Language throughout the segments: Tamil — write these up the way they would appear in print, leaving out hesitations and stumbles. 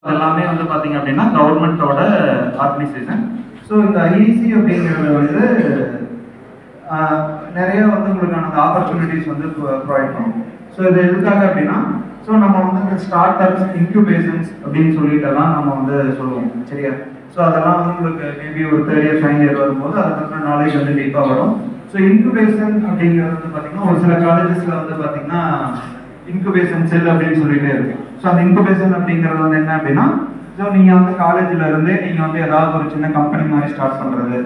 எல்லாமே வந்து பாத்தீங்க அப்படின்னா கவர்மெண்டோட ஆர்கனைசேஷன். ஸோ இந்த ஐஐசி அப்படிங்கிறது வந்து நிறைய வந்து உங்களுக்கான அந்த ஆப்பர்ச்சுனிட்டிஸ் வந்து ப்ரொவைட் பண்ணும். ஸோ இது எதுக்காக அப்படின்னா, ஸோ நம்ம வந்து இந்த ஸ்டார்ட் அப்ஸ் இன்குபேஷன்ஸ் அப்படின்னு சொல்லிட்டுலாம் நம்ம வந்து சொல்லுவோம், சரியா? ஸோ அதெல்லாம் வந்து உங்களுக்கு மேபி ஒரு 3rd இயர் 5th இயர் வரும்போது அதை பற்றின நாலேஜ் வந்து டீப்பாக வரும். ஸோ இன்குபேஷன் அப்படிங்கிறது வந்து பார்த்தீங்கன்னா ஒரு சில காலேஜஸில் வந்து பார்த்தீங்கன்னா இன்குபேஷன் செல் அப்படின்னு சொல்லிட்டே இருக்கு. ஸோ அந்த இன்குபேஷன் அப்படிங்கிறது வந்து என்ன அப்படின்னா, ஸோ நீங்கள் வந்து காலேஜில் இருந்தே நீங்கள் வந்து ஏதாவது ஒரு சின்ன கம்பெனி மாதிரி ஸ்டார்ட் பண்ணுறது,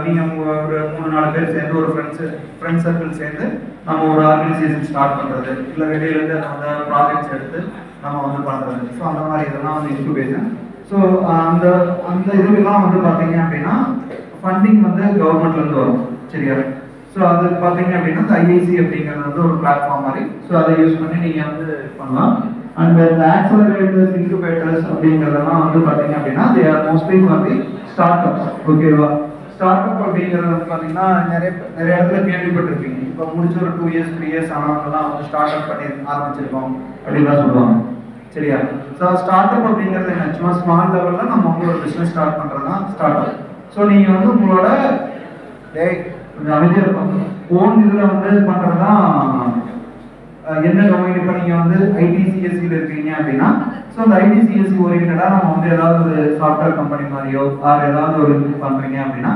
நீங்கள் ஒரு 3-4 பேர் சேர்ந்து ஒரு ஃப்ரெண்ட்ஸ் சர்க்கிள் சேர்ந்து நம்ம ஒரு ஆர்கனைசேஷன் ஸ்டார்ட் பண்ணுறது, இல்லை வெளியிலேருந்து அந்த ப்ராஜெக்ட்ஸ் எடுத்து நம்ம வந்து பண்ணுறது. ஸோ அந்த மாதிரி இதெல்லாம் வந்து இன்குபேஷன். ஸோ அந்த அந்த இதுக்கெல்லாம் வந்து பார்த்தீங்க அப்படின்னா ஃபண்டிங் வந்து கவர்மெண்ட்லேருந்து வரும், சரியா? ஸோ அது பார்த்தீங்க அப்படின்னா இந்த ஐஐசி அப்படிங்கிறது வந்து ஒரு பிளாட்ஃபார்ம் மாதிரி. ஸோ அதை யூஸ் பண்ணி நீங்கள் வந்து பண்ணலாம். அண்ட் இந்த ஆக்சலரேட்டர்ஸ் இன்குபேட்டர்ஸ் அப்படிங்கிறதெல்லாம் வந்து பார்த்தீங்க அப்படின்னா they are mostly for the start ups. ஓகேவா? ஸ்டார்ட் அப் அப்படிங்கிறது வந்து பார்த்தீங்கன்னா நிறைய இடத்துல கேள்விப்பட்டிருப்பீங்க. இப்போ முடிச்ச ஒரு 2 இயர்ஸ் 3 இயர்ஸ் ஆனவங்கலாம் வந்து ஸ்டார்ட் அப் பண்ணி ஆரம்பிச்சிருக்கோம் அப்படின்லாம் சொல்லுவாங்க, சரியா? ஸோ ஸ்டார்ட் அப் அப்படிங்கிறது என்ன, சும்மா ஸ்மால் லெவலில் நம்ம வந்து ஒரு பிஸ்னஸ் ஸ்டார்ட் பண்ணுறது தான் ஸ்டார்ட் அப். ஸோ நீங்கள் வந்து உங்களோட கொஞ்சம் அமைதியாக இருக்கும் ஓன் இதில் வந்து பண்ணுறது தான் என்ன டொமைன். இப்போ நீங்கள் வந்து ஐடிசிஎஸ்சியில் இருக்கீங்க அப்படின்னா, ஸோ அந்த ஐடிசிஎஸ்சி ஓரியன்டாக நம்ம வந்து ஏதாவது ஒரு சாஃப்ட்வேர் கம்பெனி மாதிரியோ ஆர் ஏதாவது ஒரு இது பண்ணுறீங்க அப்படின்னா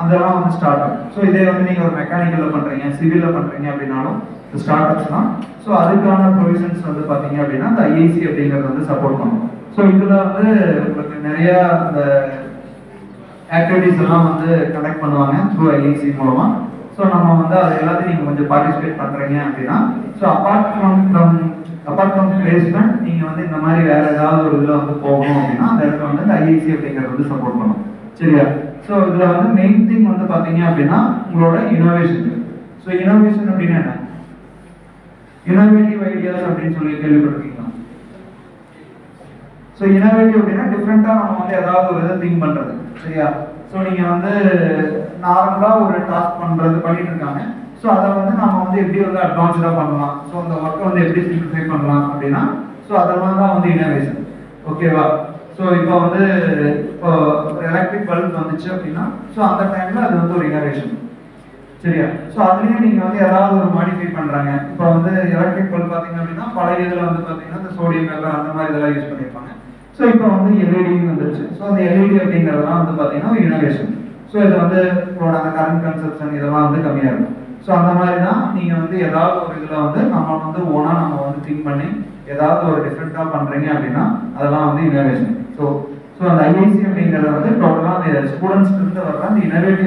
அதெல்லாம் வந்து ஸ்டார்ட் அப். ஸோ இதே வந்து நீங்கள் ஒரு மெக்கானிக்கலில் பண்ணுறீங்க, சிவிலில் பண்ணுறீங்க அப்படின்னாலும் இந்த ஸ்டார்ட் அப்ஸ் தான். ஸோ அதுக்கான ப்ரொவிஷன்ஸ் வந்து பார்த்தீங்க அப்படின்னா இந்த ஐஐசி அப்படிங்கிறது வந்து சப்போர்ட் பண்ணும். ஸோ இதில் வந்து உங்களுக்கு நிறைய அந்த ஆக்டிவிட்டிஸ் எல்லாம் வந்து கண்டக்ட் பண்ணுவாங்க த்ரூ ஐஐசி மூலமாக. ஸோ நம்ம வந்து அது எல்லாத்தையும் நீங்கள் கொஞ்சம் பார்ட்டிசிபேட் பண்ணுறீங்க அப்படின்னா, ஸோ அப்பார்ட் ஃப்ரம் பிளேஸ்மெண்ட் நீங்கள் வந்து இந்த மாதிரி வேறு ஏதாவது ஒரு இதில் வந்து போகணும் அப்படின்னா அந்த இடத்துல வந்து இந்த ஐஐசி அப்படிங்கிறது வந்து சப்போர்ட் பண்ணும், சரியா? ஸோ இதில் வந்து மெயின் திங் வந்து பார்த்தீங்க அப்படின்னா உங்களோட இனோவேஷன். ஸோ இனோவேஷன் அப்படின்னா என்ன? இனோவேட்டிவ் ஐடியாஸ் அப்படின்னு சொல்லி கேள்விப்பட்டிருக்கீங்களா? ஸோ இனோவேட்டிவ் அப்படின்னா டிஃப்ரெண்ட்டாக நம்ம வந்து ஏதாவது ஒரு இதை திங்க் பண்ணுறது, சரியா? ஸோ நீங்கள் வந்து நார்மலாக ஒரு டாஸ்க் பண்ணிட்டு இருக்காங்க. ஸோ அதை வந்து நம்ம வந்து எப்படி வந்து அட்வான்ஸ்டாக பண்ணலாம், ஸோ அந்த ஒர்க்கை வந்து எப்படி சிம்பிளிஃபை பண்ணலாம் அப்படின்னா, ஸோ அதெல்லாம் தான் வந்து இனோவேஷன், ஓகேவா? ஸோ இப்போ வந்து இப்போ எலக்ட்ரிக் பல்ப் வந்துச்சு அப்படின்னா, ஸோ அந்த டைமில் அது வந்து ஒரு இனோவேஷன், சரியா? ஸோ அதுலேயும் நீங்கள் வந்து ஏதாவது ஒரு மாடிஃபை பண்ணுறாங்க. இப்போ வந்து எலக்ட்ரிக் பல்ப் பார்த்தீங்க அப்படின்னா பழைய இதில் வந்து பார்த்தீங்கன்னா இந்த சோடியம் வெல்லம் அந்த மாதிரி இதெல்லாம் யூஸ் பண்ணியிருப்பாங்க. ஸோ இப்போ வந்து எல்இடி வந்துருச்சு. ஸோ அந்த எல்இடி அப்படிங்கிறதெல்லாம் வந்து பார்த்தீங்கன்னா ஒரு இனோவேஷன். ஸோ இது வந்து உங்களோட அந்த கரண்ட் கன்சப்ஷன் இதெல்லாம் வந்து கம்மியாக இருக்கும். ஸோ அந்த மாதிரி தான் நீங்கள் வந்து ஏதாவது ஒரு இதில் வந்து நம்ம வந்து ஓனாக நம்ம வந்து திங்க் பண்ணி ஏதாவது ஒரு டிஃப்ரெண்ட்டாக பண்ணுறீங்க அப்படின்னா அதெல்லாம் வந்து இனோவேஷன். ஸோ அந்த ஐஐசி அப்படிங்கிறது வந்து டோட்டலாக அந்த ஸ்டூடெண்ட்ஸ்லேருந்து வர்ற அந்த இனோவேட்டிவ்